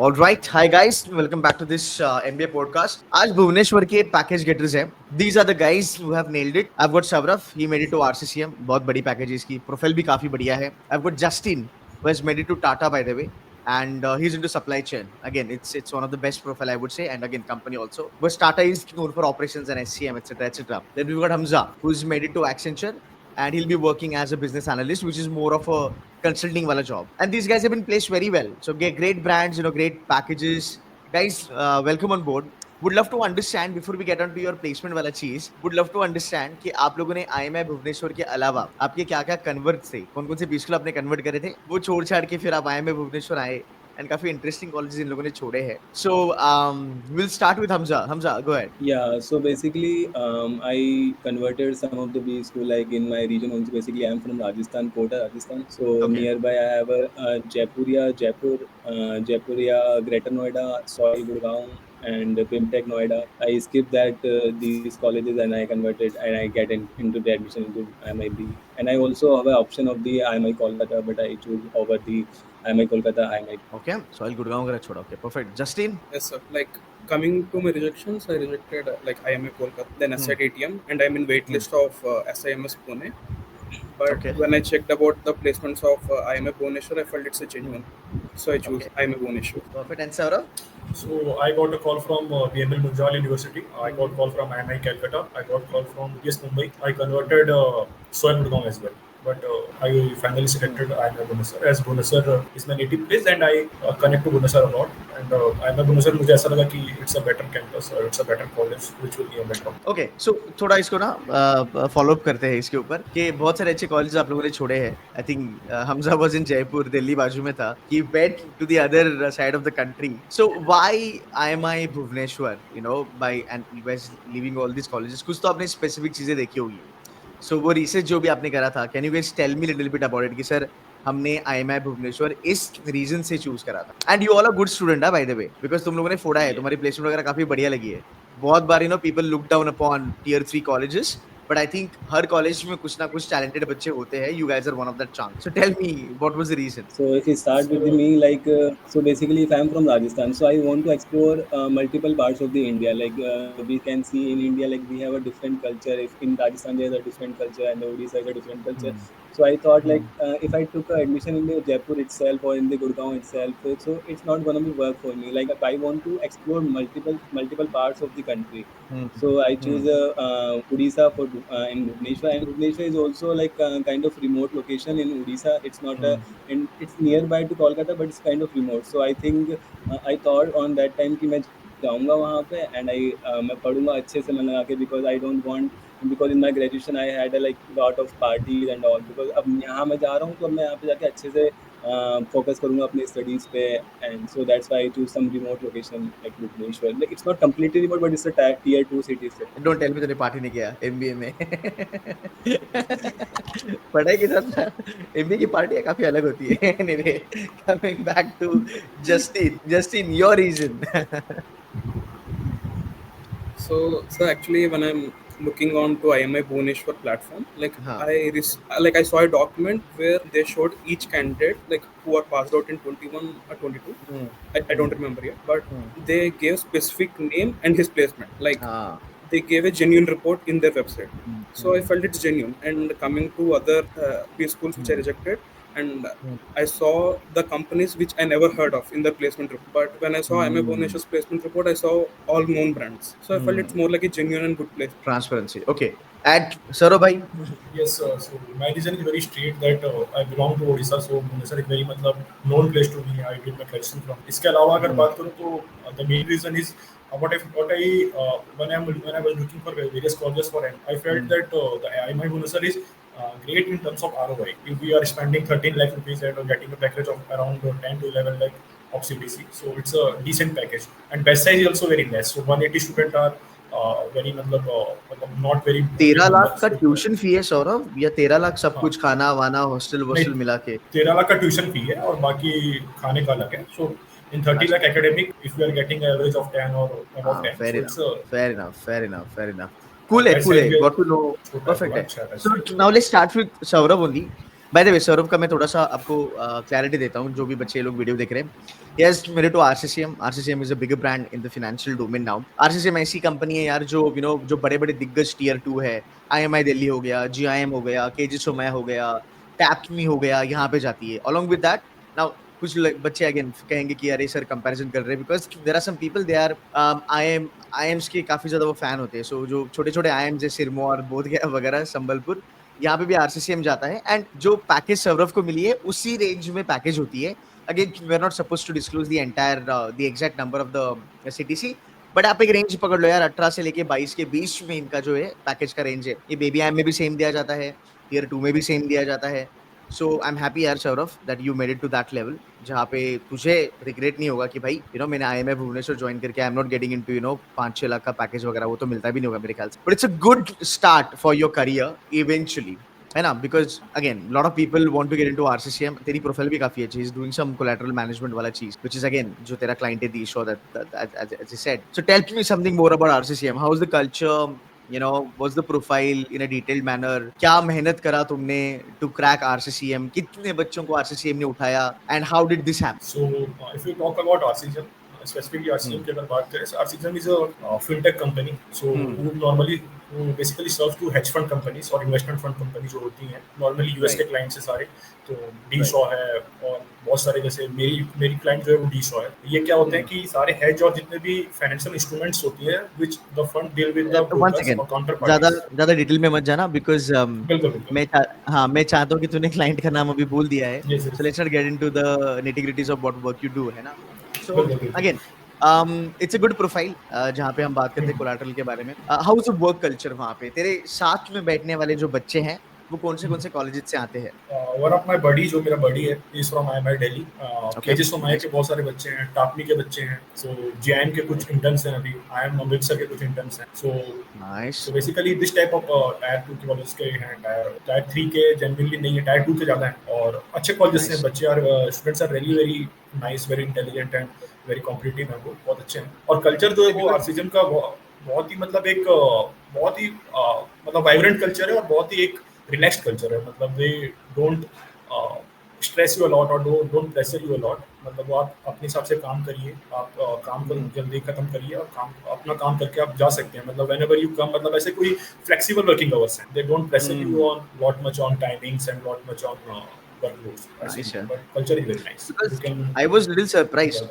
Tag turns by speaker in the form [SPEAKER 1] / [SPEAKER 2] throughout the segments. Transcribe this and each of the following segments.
[SPEAKER 1] All right, hi guys, welcome back to this MBA podcast. आज भुवनेश्वर के package Gators हैं. These are the guys who have nailed it. I've got Saurav, he made it to RCCM. बहुत बड़ी package है इसकी. Profile भी काफी बढ़िया है. I've got Justin, who has made it to Tata by the way. And he's into supply chain. Again, it's one of the best profile I would say, and again company also. But Tata is known for operations and SCM, etc., etc. Then we've got Hamza, who's made it to Accenture, and he'll be working as a business analyst, which is more of a consulting wala job. And these guys have been placed very well. So great brands, great packages. Guys, welcome on board. Would love to understand before we get on to your placement वाला चीज. Would love to understand कि आप लोगों ने IMI Bhubaneswar के अलावा आपके क्या क्या कन्वर्ट थे, कौन कौन से B स्कूल आपने कन्वर्ट करे थे, वो छोड़ छाड़ के फिर आप IMI भुवनेश्वर आए एंड काफी इंटरेस्टिंग कॉलेजेस इन लोगों ने छोड़े हैं. So will start with Hamza. Hamza, go ahead.
[SPEAKER 2] Yeah, so basically, I converted some of the B school like in my region. Also, basically, I'm from Rajasthan, Kota, Rajasthan. So
[SPEAKER 1] Okay.
[SPEAKER 2] nearby, I have a Jaipuria, Greater Noida, Soil Gurgaon, and Pimtech Noida. I skipped these colleges and I converted and I get into the admission into IMIB. And I also have an option of the IMI Kolkata, but I choose over the IMI Kolkata, IMI.
[SPEAKER 1] Okay, Soil Gurgaon का छोड़ा. Okay, perfect. Justin.
[SPEAKER 3] Yes, sir. Like coming to my rejections, I rejected like IMA Kolkata, then SIT ATM, and I'm in waitlist of SIMS Pune. But
[SPEAKER 1] Okay.
[SPEAKER 3] when I checked about the placements of IMA Bhubaneswar, I felt it's a genuine. So I choose
[SPEAKER 1] Okay.
[SPEAKER 3] IMA Bhubaneswar.
[SPEAKER 1] Perfect. And Saurav?
[SPEAKER 4] So I got a call from BML Munjal University. I got call from IMI Calcutta. I got call from UPS Mumbai. I converted Soil Gurgaon as well. But I finally selected IMI Bhubaneswar as Bhubaneswar is my native place, and I connect to Bhubaneswar a lot. And IMI Bhubaneswar मुझे ऐसा लगा कि it's a better campus or it's a better college which will be a better.
[SPEAKER 1] Okay, so थोड़ा इसको ना follow up करते हैं इसके ऊपर कि बहुत सारे अच्छे कॉलेज आप लोगों ने छोड़े हैं. I think Hamza was in Jaipur, Delhi बाजू में था. He went to the other side of the country. So why IMI Bhubaneswar, by and you guys leaving all this colleges? कुछ तो आपने स्पेसिफिक चीजें देखी होगी. सो वो रिसर्च जो भी आपने करा था, can you guys tell me little bit about it कि सर हमने IMI भुवनेश्वर इस रीजन से चूज करा था. And you all are good student है बाय द वे, बिकॉज तुम लोगों ने फोड़ा है, तुम्हारी प्लेसमेंट वगैरह काफी बढ़िया लगी है. बहुत बार people look down upon tier 3 colleges, but I think हर कॉलेज में कुछ ना कुछ टैलेंटेड बच्चे होते हैं. You guys are one of that chance. So tell me what was the reason.
[SPEAKER 2] So if we start with me, so basically, if I'm from Rajasthan, so I want to explore multiple parts of the India. We can see in India, like we have a different culture. If in Rajasthan there's a different culture and the Odisha is a different culture. So I thought if I took admission in the Jaipur itself or in the Gurgaon itself, so it's not gonna be work for me. Like I want to explore multiple parts of the country. So I choose Odisha in Bhubaneswar, and Bhubaneswar is also like kind of remote location in Odisha. It's not and it's nearby to Kolkata, but it's kind of remote. So I think I thought on that time कि मैं जाऊँगा वहाँ पे and मैं पढ़ूँगा अच्छे से मन लगा के, because I don't want, because in my graduation I had a lot of parties and all, because अब यहाँ मैं जा रहा हूँ तो अब मैं यहाँ पे जाके अच्छे से focus करूँगा अपने studies पे, and so that's why I choose some remote location like Bhubaneswar. Like it's not completely remote, but it's a tier 2 city.
[SPEAKER 1] Don't tell me तूने पार्टी नहीं किया MBA में. पढ़ाई के साथ MBA की पार्टी काफी अलग होती है. Anyway, coming back to just in your region.
[SPEAKER 3] So actually, when I'm looking on to IMI Bhubaneswar platform, I saw a document where they showed each candidate like who are passed out in 21 or 22. I don't remember yet, but they gave specific name and his placement. They gave a genuine report in their website. So I felt it's genuine. And coming to other P schools which I rejected, and I saw the companies which I never heard of in the placement report. But when I saw IMI Bhubaneswar's placement report, I saw all known brands. So I felt it's more like a genuine and good place.
[SPEAKER 1] Transparency. Okay. And Saurav bhai?
[SPEAKER 4] Yes, so my reason is very straight that I belong to Odisha, so Bhubaneswar is very known place to me. I did my graduation from. इसके अलावा अगर बात करूँ तो the main reason is when I was looking for various colleges for, I felt that the IMI Bhubaneswar is great in terms of ROI. If we are spending 13 lakh rupees and getting a package of around 10 to 11 lakh of CTC, so it's a decent package. And best size is also very less. So 180 students are very not very.
[SPEAKER 1] 13 lakh का tuition fee है सौरभ, या 13 लाख सब कुछ खाना वाना hostel वॉस्टल मिला के?
[SPEAKER 4] 13 लाख का ट्यूशन फी है और बाकी खाने का अलग है. So in 30 lakh academic, if we are getting an average of 10 or above 10,
[SPEAKER 1] fair enough. Cool. Got to know. Perfect. So now let's start with Saurav only. Bye the वे सौरभ का मैं थोड़ा सा आपको क्लैरिटी देता हूँ, जो भी बच्चे लोग वीडियो देख रहे हैं. He has married to RCCM. RCCM is a bigger brand in the financial domain now. RCCM ऐसी कंपनी है यार जो जो बड़े-बड़े दिग्गज टियर 2 है. IMI दिल्ली हो गया, GIM हो गया, KG सोमैया हो गया, टैपमी हो गया, यहाँ पे जाती है. Along with that, now कुछ बच्चे अगेन कहेंगे कि अरे सर कंपैरिजन कर रहे हैं, because there are some people they are IIMs के काफी ज्यादा वो फैन होते हैं. सो जो छोटे-छोटे IIMs है, सिरमौर, बोधगया वगैरह, संबलपुर, यहाँ पे भी RCCM जाता है. एंड जो पैकेज सौरभ को मिली है उसी रेंज में पैकेज होती है. Again we are not suppose to disclose the entire the exact number of the CTC, but आप एक रेंज पकड़ लो यार, 18 से लेके 22 के बीच में इनका जो है पैकेज का रेंज है. ये बेबी आईएम में भी सेम दिया जाता है, टियर 2 में भी सेम दिया जाता है. सो आई एम हैप्पी यार Saurabh that you made it to that level जहाँ पे तुझे रिग्रेट नहीं होगा कि भाई मैंने IIM भुवनेश्वर ज्वाइन करके I am not getting into 5-6 lakh का पैकेज वगैरह, वो तो मिलता भी नहीं होगा मेरे ख्याल से. But it's a good start for your career eventually, है ना. Because again lot of people want to get into RCCM. तेरी प्रोफाइल भी काफी अच्छी है, is doing some collateral management वाला चीज, व्हिच इज अगेन जो तेरा क्लाइंट है the show that as I said. So tell me something more about RCCM. How is the culture? What's the profile in a detailed manner? क्या मेहनत करा तुमने to crack RCCM? कितने बच्चों को RCCM ने उठाया? And how did this happen?
[SPEAKER 4] So if you talk about RCCM, specifically RCCM की अगर बात करें, so RCCM is a fintech company. So who normally basically serve to hedge fund companies और investment fund companies जो होती हैं, normally US के clients है सारे. तो D-Shaw है और बहुत सारे, जैसे मेरी क्लाइंट जो है वो D-Shaw है. ये क्या होते हैं कि सारे hedge और जितने भी फाइनेंशियल इंस्ट्रूमेंट्स होती है which the fund deal with the brokers और counterparties.
[SPEAKER 1] ज्यादा डिटेल में मत जाना, बिकॉज
[SPEAKER 4] बिल्कुल.
[SPEAKER 1] मैं चाहता हूँ कि तूने क्लाइंट का नाम अभी बोल दिया है.
[SPEAKER 4] Yes, yes.
[SPEAKER 1] So let's not get into the nitty-gritties of what work you do, है ना. So
[SPEAKER 4] बिल्कुल.
[SPEAKER 1] again, it's a good profile जहाँ पे हम बात करते हैं कोलैटरल के बारे में. How is the work culture वहाँ पे? तेरे साथ में बैठने वाले जो बच्चे हैं वो कौन से कॉलेज से आते हैं?
[SPEAKER 4] वन ऑफ माय बडी, जो मेरा बडी है, is from IIM Delhi. KJ Somaiya के बहुत सारे बच्चे हैं, टापमी के बच्चे हैं, सो JIM के कुछ इंटर्न्स हैं, अभी IIM अमृतसर के कुछ इंटर्न्स हैं. So
[SPEAKER 1] nice.
[SPEAKER 4] So basically this type of tyre 2 के कॉलेज के हैं. टायर 3 के जनरली नहीं है, टायर 2 के ज़्यादा हैं और अच्छे कॉलेज से बच्चे और students are really very nice, very intelligent and very competitive है. वो बहुत अच्छे हैं. और कल्चर जो है वो RCCM का बहुत ही मतलब एक बहुत ही मतलब वाइब्रेंट कल्चर है और बहुत ही एक रिलैक्स्ड कल्चर है. मतलब they don't stress you a lot और डोंट प्रेशर यू अलॉट. मतलब वो आप अपने हिसाब से काम करिए, आप काम को जल्दी खत्म करिए और अपना काम करके आप जा सकते हैं. मतलब व्हेनेवर यू कम, मतलब ऐसे कोई फ्लेक्सिबल वर्किंग आवर्स हैं. They don't pressure you on lot much on timings and lot much on workloads. But culture is very nice.
[SPEAKER 1] I was little surprised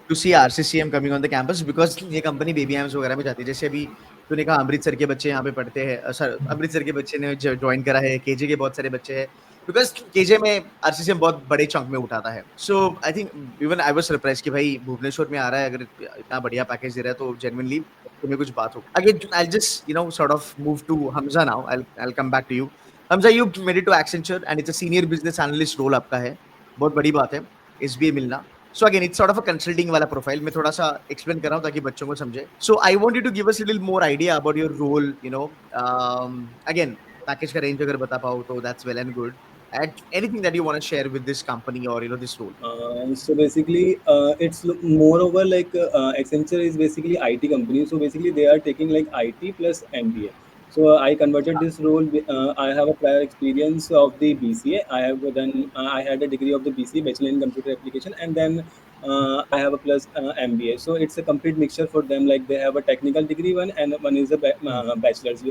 [SPEAKER 1] to see RCCM coming on the campus because ये company baby IIMs वगैरह में जाती है. जैसे अभी तूने कहा अमृतसर के बच्चे यहाँ पे पढ़ते हैं, सर अमृतसर के बच्चे ने ज्वाइन करा है, केजे के बहुत सारे बच्चे हैं, बिकॉज केजे में RCCM बहुत बड़े चंक में उठाता है. So I think even I was surprise कि भाई भुवनेश्वर में आ रहा है, अगर इतना बढ़िया पैकेज दे रहा है तो जेन्युइनली तुम्हें कुछ बात हो. Again I just sort of move to Hamza now. I'll come back to you. Hamza, you made it to Accenture and it's a senior business analyst role आपका है. बहुत बड़ी बात है SBA मिलना. So again, it's sort of a consulting वाला profile. मैं थोड़ा सा explain कर रहा हूँ ताकि बच्चों को समझे. So I want you to give us a little more idea about your role. Again, package का range अगर बता पाओ तो that's well and good. And anything that you want to share with this company or this role.
[SPEAKER 2] So basically, it's moreover like Accenture is basically IT company. So basically, they are taking like IT plus MBA. So I converted this role. I have a prior experience of the BCA. I had a degree of the BCA, Bachelor in Computer Application, and then I have a plus MBA. So it's a complete mixture for them. Like they have a technical degree one, and one is a bachelor's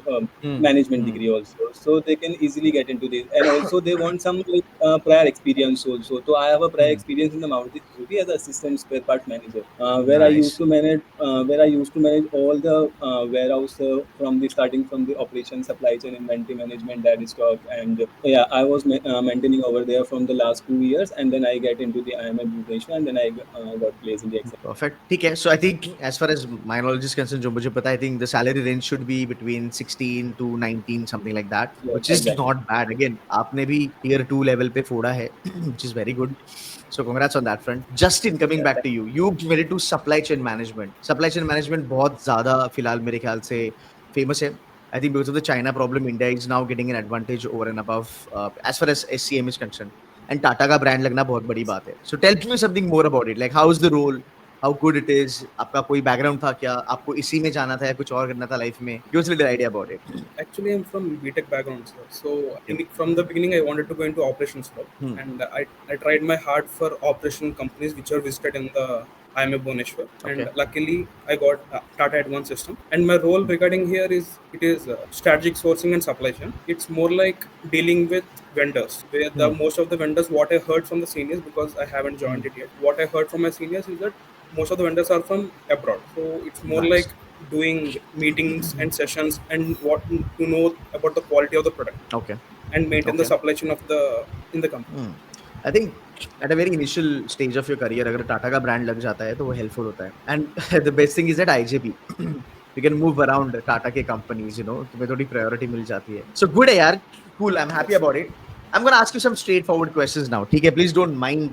[SPEAKER 2] management degree also. So they can easily get into this. And also they want some like prior experience also. So I have a prior experience in the Maruti Suzuki as assistant spare part manager, where I used to manage all the warehouse from the starting from the operation, supply chain, inventory management, that is stock, and I was maintaining over there from the last 2 years, and then I get into the IIM Bhubaneswar, and then I got placed in the Accenture.
[SPEAKER 1] Perfect. ठीक है. So I think as far as my knowledge is concerned, जो मुझे पता है, I think the salary range should be between 16 to 19, something like that, which is not bad. Again, आपने भी tier 2 level पे फोड़ा है, which is very good. So congrats on that front. Justin, coming back to you, you made it to supply chain management. Supply chain management बहुत ज़्यादा फिलहाल मेरे ख्याल से famous है. I think because of the China problem, India is now getting an advantage over and above as far as SCM is concerned. And Tata का brand लगना बहुत बड़ी बात है. So tell me something more about it. Like how is the role? how good it is, आपका कोई background था क्या, आपको इसी में जाना था या कुछ और करना था life में? Give us a little idea about it.
[SPEAKER 3] Actually, I'm from BTech background, sir. So
[SPEAKER 1] Okay.
[SPEAKER 3] from the beginning, I wanted to go into operations role, and I tried my hard for operation companies which are visited in the IMA Bhubaneswar, and
[SPEAKER 1] Okay.
[SPEAKER 3] luckily I got Tata Advanced System. And my role regarding here is strategic sourcing and supply chain. It's more like dealing with vendors, where the most of the vendors, what I heard from the seniors, because I haven't joined it yet, what I heard from my seniors is that most of the vendors are from abroad. So it's more
[SPEAKER 1] Nice.
[SPEAKER 3] like doing meetings and sessions and what to know about the quality of the product
[SPEAKER 1] Okay.
[SPEAKER 3] and maintain the
[SPEAKER 1] Okay.
[SPEAKER 3] supply chain of the in the company.
[SPEAKER 1] I think at a very initial stage of your career, अगर टाटा का brand लग जाता है तो वो helpful होता है. And the best thing is that IJP, you can move around Tata के companies, you know, तुम्हें थोड़ी priority मिल जाती है. So good है यार, cool. I'm happy about it. I'm gonna ask you some straightforward questions now. ठीक है, please don't mind.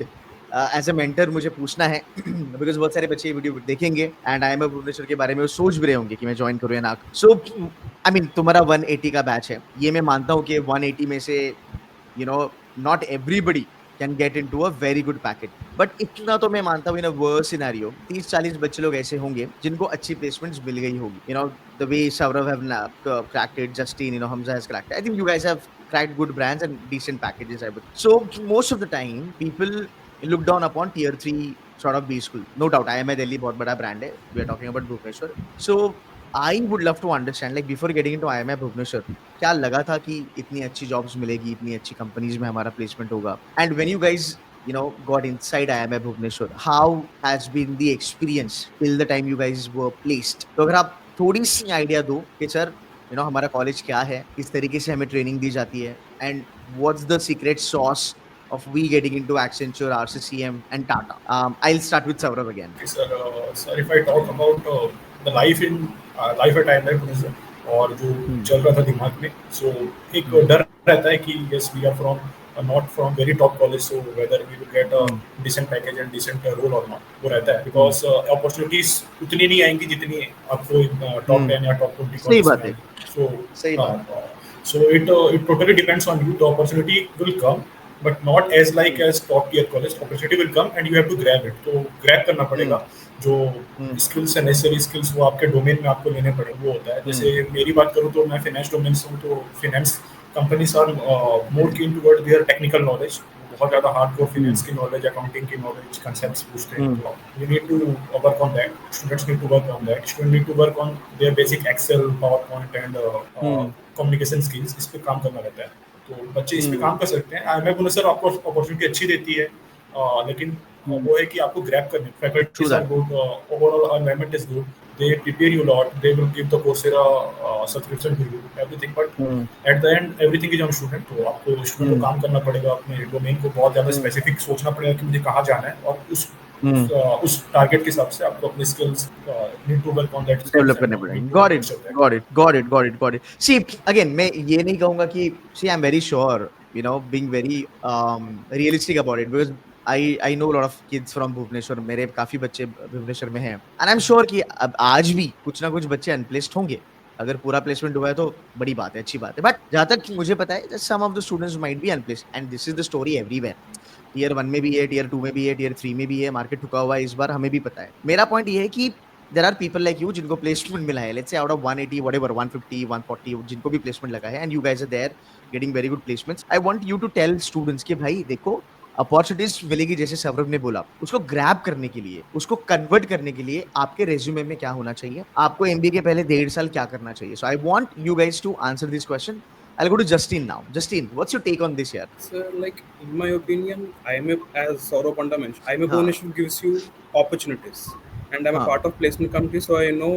[SPEAKER 1] As a mentor मुझे पूछना है because बहुत सारे बच्चे ये वीडियो देखेंगे and IIM भुवनेश्वर के बारे में वो सोच भी रहे होंगे कि मैं ज्वाइन करूँ या ना. So I mean तुम्हारा 180 का बैच है, ये मैं मानता हूँ कि 180 में से you know not everybody can get into a very good package, but इतना तो मैं मानता हूँ in a worse scenario 30-40 बच्चे लोग ऐसे होंगे जिनको अच्छी placements मिल गई होगी. You know the way Saurav have cracked it, Justine, you know, Hamza has cracked it. I think you guys have cracked good brands and decent packages, I would. So most of the time people look down upon tier 3 sort of B school. No doubt IIM Delhi बहुत बड़ा brand है. We are talking about Bhubaneswar. So I would love to understand, like before getting into IIM Bhubaneswar, क्या लगा था कि इतनी अच्छी jobs मिलेगी, इतनी अच्छी companies में हमारा placement होगा. And when you guys, you know, got inside IIM Bhubaneswar, how has been the experience till the time you guys were placed? तो अगर आप थोड़ी सी idea दो कि sir, you know, हमारा college क्या है, किस तरीके से हमें training दी जाती है, and what's the secret sauce of we getting into Accenture, RCCM, and Tata. I'll start with Saurav again.
[SPEAKER 4] Sir if I talk about the life at IIM Bhubaneswar और जो चल रहा था दिमाग में, so एक डर रहता है कि yes we are from not from very top college, so whether we will get a decent package and decent role or not, वो रहता है because opportunities उतनी नहीं आएंगी जितनी आपको top 10 या top 20
[SPEAKER 1] सही बात है.
[SPEAKER 4] so it totally depends on you. The opportunity will come but not as top tier college. Opportunity will come and you have to grab it. तो grab करना पड़ेगा. जो skills है, necessary skills वो आपके domain में आपको लेने पड़ेंगे, वो होता है. जैसे मेरी बात करूँ तो मैं finance domain से हूँ, तो finance companies are more keen toward their technical knowledge. बहुत ज़्यादा hardcore finance की knowledge, accounting की knowledge, concepts पूछते हैं. तो you need to work on that. Students need to work on that. Students need to work on their basic Excel, PowerPoint and communication skills. इस पे काम करना रहता है. तो बच्चे इस पे काम कर सकते हैं. IIM Bhubaneswar आपको अपॉर्चुनिटी अच्छी देती है, लेकिन वो है कि आपको ग्रैब करने. Faculties are good, overall environment is good, they prepare you a lot, they will give the Coursera subscription to you, everything, but at the end everything is on student. तो आपको स्टूडेंट को काम करना पड़ेगा, अपने domain को बहुत ज़्यादा स्पेसिफिक सोचना पड़ेगा कि मुझे कहाँ जाना है, और उस टारगेट के हिसाब से आपको अपने skills need to work on that,
[SPEAKER 1] develop करने पड़ेंगे. Got it. See, again, मैं ये नहीं कहूँगा कि I'm very sure, you know, being very realistic about it, because I know a lot of kids from Bhubaneswar. मेरे काफी बच्चे भुवनेश्वर में हैं, and I'm sure कि अब आज भी कुछ ना कुछ बच्चे अनप्लेस्ड होंगे. अगर पूरा प्लेसमेंट हुआ है तो बड़ी बात है, अच्छी बात है. बट जहाँ तक मुझे पता है, some of the students might be unplaced, and this is the story everywhere. Tier 1 में भी है, Tier 2 में भी है, Tier 3 में भी है. मार्केट ठुका हुआ है इस बार, हमें भी पता है. मेरा पॉइंट ये है कि there are people like you जिनको प्लेसमेंट मिला है, let's say out of 180 whatever, 150 140 जिनको भी प्लेसमेंट लगा है, and you guys are there getting very good placements. I want you to tell students कि भाई देखो, अपॉर्चुनिटीज मिलेगी, जैसे सौरभ ने बोला, उसको ग्रैब करने के लिए, उसको कन्वर्ट करने के लिए आपके रेज्यूमे में क्या होना चाहिए, आपको एमबीए के पहले 1.5 साल क्या करना चाहिए. So I want you guys to answer this question. I'll go to Justine now. Justine, what's your take on this here?
[SPEAKER 3] So, like, in my opinion, IIM, as Saurabh Panda mentioned, IIM Bhubaneswar gives you opportunities, and I'm a part of placement committee, so I know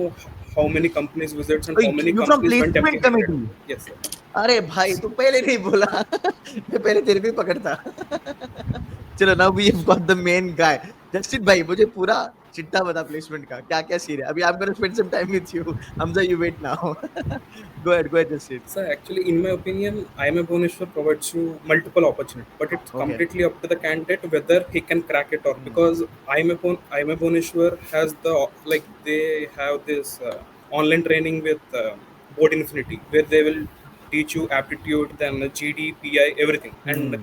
[SPEAKER 3] how many companies visits and how many companies went empty.
[SPEAKER 1] Committee?
[SPEAKER 3] Yes, sir.
[SPEAKER 1] अरे भाई, तू पहले नहीं बोला. मैं पहले तेरे को ही पकड़ता. चलो, now we have got the main guy. Justin भाई, मुझे पूरा चिट्ठा बता प्लेसमेंट का, क्या क्या सीन है. अभी I'm going to spend some time with you. Hamza, you wait now. Go ahead, Justin.
[SPEAKER 3] So actually, in my opinion, IIM Bhubaneswar provides you multiple opportunities, but it's completely up to the candidate whether he can crack it or not. Because IIM Bhubaneswar has they have this online training with Board Infinity, where they will teach you aptitude, then GD, PI, everything. And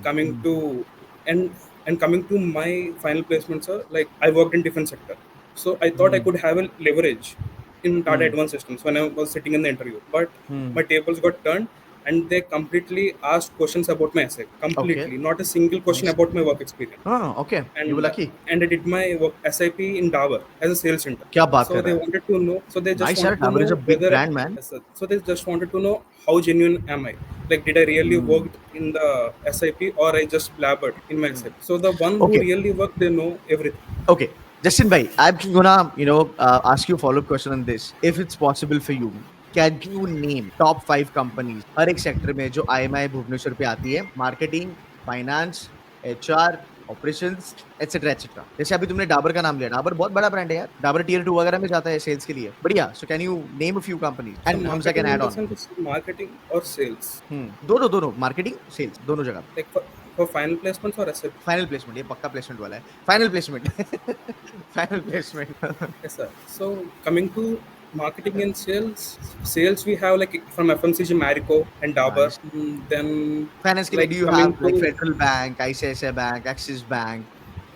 [SPEAKER 3] coming to my final placements, sir, like I worked in defense sector. So I thought I could have a leverage in Tata Advanced Systems when I was sitting in the interview. But my tables got turned and they completely asked questions about my essay. Completely. Not a single question about my work experience.
[SPEAKER 1] Oh, okay. You were lucky.
[SPEAKER 3] And I did my work SIP in Dabur as a sales center.
[SPEAKER 1] क्या बात
[SPEAKER 3] So
[SPEAKER 1] कर
[SPEAKER 3] they
[SPEAKER 1] रहा है?
[SPEAKER 3] wanted to know. So they just
[SPEAKER 1] Nice,
[SPEAKER 3] wanted
[SPEAKER 1] sir.
[SPEAKER 3] to
[SPEAKER 1] Dabur is
[SPEAKER 3] know
[SPEAKER 1] a big
[SPEAKER 3] whether.
[SPEAKER 1] brand, man.
[SPEAKER 3] Yes, sir. So they just wanted to know how genuine am I? Like, did I really worked in the SIP or I just blabbered in my SIP? So the one who
[SPEAKER 1] Okay.
[SPEAKER 3] really worked, they know everything.
[SPEAKER 1] Okay. Justin bhai, I'm gonna, ask you a follow-up question on this. If it's possible for you, can you name top 5 companies हर एक sector में जो IMI Bhubaneswar पे आती है? Marketing, finance, HR, operations, etcetera etcetera. जैसे अभी तुमने डाबर का नाम लिया. डाबर बहुत बड़ा ब्रांड है यार. डाबर टियर 2 वगैरह में जाता है सेल्स के लिए. बढ़िया. So can you name a few companies?
[SPEAKER 3] So
[SPEAKER 1] And Hamza can
[SPEAKER 3] marketing in
[SPEAKER 1] add
[SPEAKER 3] the
[SPEAKER 1] on.
[SPEAKER 3] sense it's marketing or sales.
[SPEAKER 1] दोनों मार्केटिंग, सेल्स दोनों जगह.
[SPEAKER 3] Like for final placements or SIP.
[SPEAKER 1] Final placement, ये पक्का placement वाला है. Final placement. Final placement.
[SPEAKER 3] Yes, sir. So coming to marketing and sales we have like from FMCG Marico and Dabur.
[SPEAKER 1] Nice.
[SPEAKER 3] Then
[SPEAKER 1] finance के लिए
[SPEAKER 3] like
[SPEAKER 1] do you
[SPEAKER 3] coming
[SPEAKER 1] have like
[SPEAKER 3] to
[SPEAKER 1] federal bank, ICICI bank, axis bank,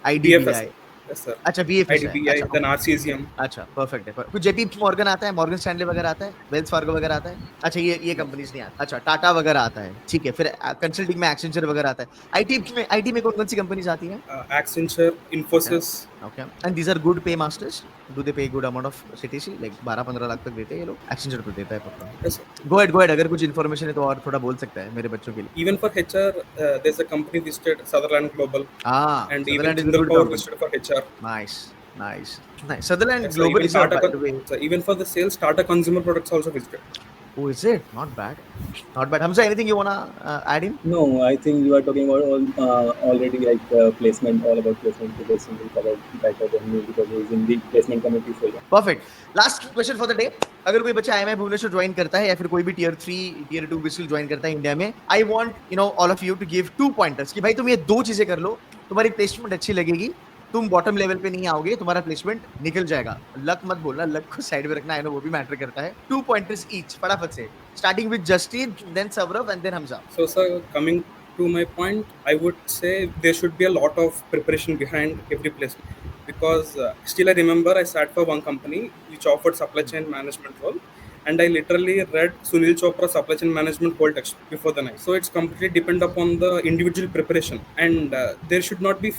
[SPEAKER 3] BFS.
[SPEAKER 1] IDBI?
[SPEAKER 3] Yes, sir.
[SPEAKER 1] अच्छा BFS है.
[SPEAKER 3] IDBI, then RCSM.
[SPEAKER 1] अच्छा perfect है. कुछ JP Morgan आता है, Morgan Stanley वगैरह आता है, वेल्स फार्गो वगैरह आता है. अच्छा ये कंपनीज नहीं आती. अच्छा टाटा वगैरह आता है. ठीक है. फिर कंसल्टिंग में एक्सेंचर वगैरह आता है. IT में कौन सी कंपनीज आती हैं?
[SPEAKER 3] Accenture, Infosys.
[SPEAKER 1] Okay. And these are good pay masters? Do they pay good amount of CTC? Like 12-15 lakh तक देते हैं ये लोग? Accenture तो देता है पक्का.
[SPEAKER 3] Yes, sir.
[SPEAKER 1] Go ahead. अगर कुछ इन्फॉर्मेशन है तो और थोड़ा बोल सकता है मेरे बच्चों के लिए.
[SPEAKER 3] Even for HR, there's a company listed Sutherland Global.
[SPEAKER 1] Sutherland
[SPEAKER 3] And even
[SPEAKER 1] is a
[SPEAKER 3] Jindal
[SPEAKER 1] good
[SPEAKER 3] Power
[SPEAKER 1] company.
[SPEAKER 3] listed for HR.
[SPEAKER 1] Nice. Sutherland
[SPEAKER 3] Yes, sir.
[SPEAKER 1] Global
[SPEAKER 3] Even
[SPEAKER 1] is not
[SPEAKER 3] Tata,
[SPEAKER 1] bad way.
[SPEAKER 3] sir, even for the sales, Tata Consumer Products also visited.
[SPEAKER 1] Oh, is it? Not bad. Hamza, anything you wanna add in?
[SPEAKER 2] No, I think you are talking about already like placement, all about placement. So this will cover better than me because he is in the placement committee. So yeah.
[SPEAKER 1] Perfect. Last question for the day. अगर कोई बच्चा IMI Bhubaneswar join करता है या फिर कोई भी tier 3, tier 2 बिस्किल join करता है इंडिया में, I want all of you to give 2 pointers कि भाई तुम ये 2 चीजें कर लो, तुम्हारी प्लेसमेंट अच्छी लगेगी, तुम बॉटम लेवल पे नहीं आओगे, तुम्हारा प्लेसमेंट निकल जाएगा. लक मत बोलना, लक को साइड में रखना है ना, वो भी मैटर करता है. 2 pointers each, फटाफट से. Starting with Justin, then Saurav, and then Hamza.
[SPEAKER 3] So, sir, coming to my point, I would say there should be a lot of preparation behind every placement. Because still I remember I sat for one company which offered supply chain management role. And I literally read Sunil Chopra's supply chain management whole text before the night. So it's completely depend upon the individual preparation. And there should not be,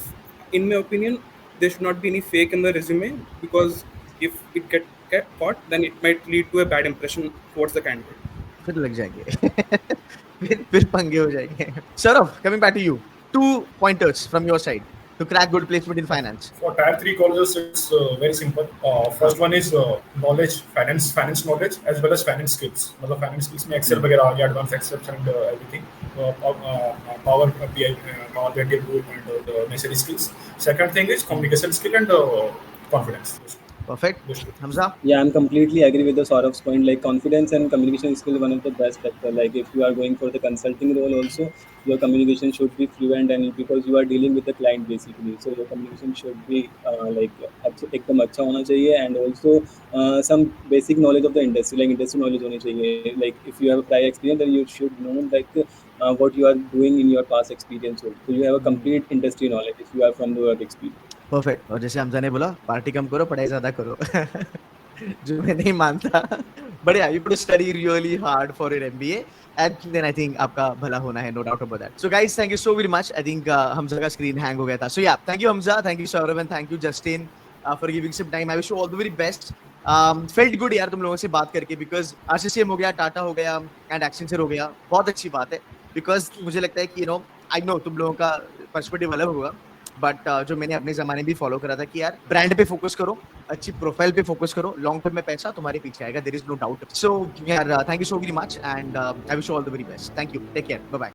[SPEAKER 3] in my opinion, there should not be any fake in the resume, because if it get caught, then it might lead to a bad impression towards the candidate.
[SPEAKER 1] फिर लग जाएंगे. फिर पंगे हो जाएंगे. Saurav, coming back to you. 2 pointers from your side to crack good placement in finance.
[SPEAKER 4] For tier 3 colleges, it's very simple. First one is knowledge, finance knowledge, as well as finance skills. मतलब finance skills में Excel वगैरह आ गया, advanced Excel and everything. Power BI, Power BI tool and the necessary skills. Second thing is communication skill and confidence.
[SPEAKER 1] Perfect. Hamza?
[SPEAKER 2] Yeah, I'm completely agree with the Saurav's point. Like confidence and communication skill is one of the best factor. Like if you are going for the consulting role also, your communication should be fluent, and because you are dealing with the client basically, so your communication should be एकदम अच्छा होना चाहिए, and also some basic knowledge of the industry, like industry knowledge होनी चाहिए. Like if you have a prior experience, then you should know like what you are doing in your past experience. So you have a complete industry knowledge if you are from the work experience.
[SPEAKER 1] Perfect. और जैसे हमजा ने बोला, party कम करो, पढ़ाई ज्यादा करो. जो मैं नहीं मानता. बढ़िया. You put study really hard for your MBA, and then I think आपका भला होना है, no doubt about that. So guys, thank you so very much. I think Hamza का screen hang हो गया था. So yeah, thank you Hamza, thank you Saurav, and thank you Justin for giving some time. I wish you all the very best. Felt good यार तुम लोगों से बात करके, because RCCM हो गया, टाटा हो गया, and Accenture हो गया. बहुत अच्छी बात है, because मुझे लगता है कि I know तुम लोगों का पर्सपेक्टिव अलग होगा, बट जो मैंने अपने जमाने भी फॉलो करा था कि यार ब्रांड पे फोकस करो, अच्छी प्रोफाइल पे फोकस करो, लॉन्ग टर्म में पैसा तुम्हारे पीछे आएगा, there is no doubt. So यार thank you so very much, and I wish you all the very best. Thank you, take care, bye bye.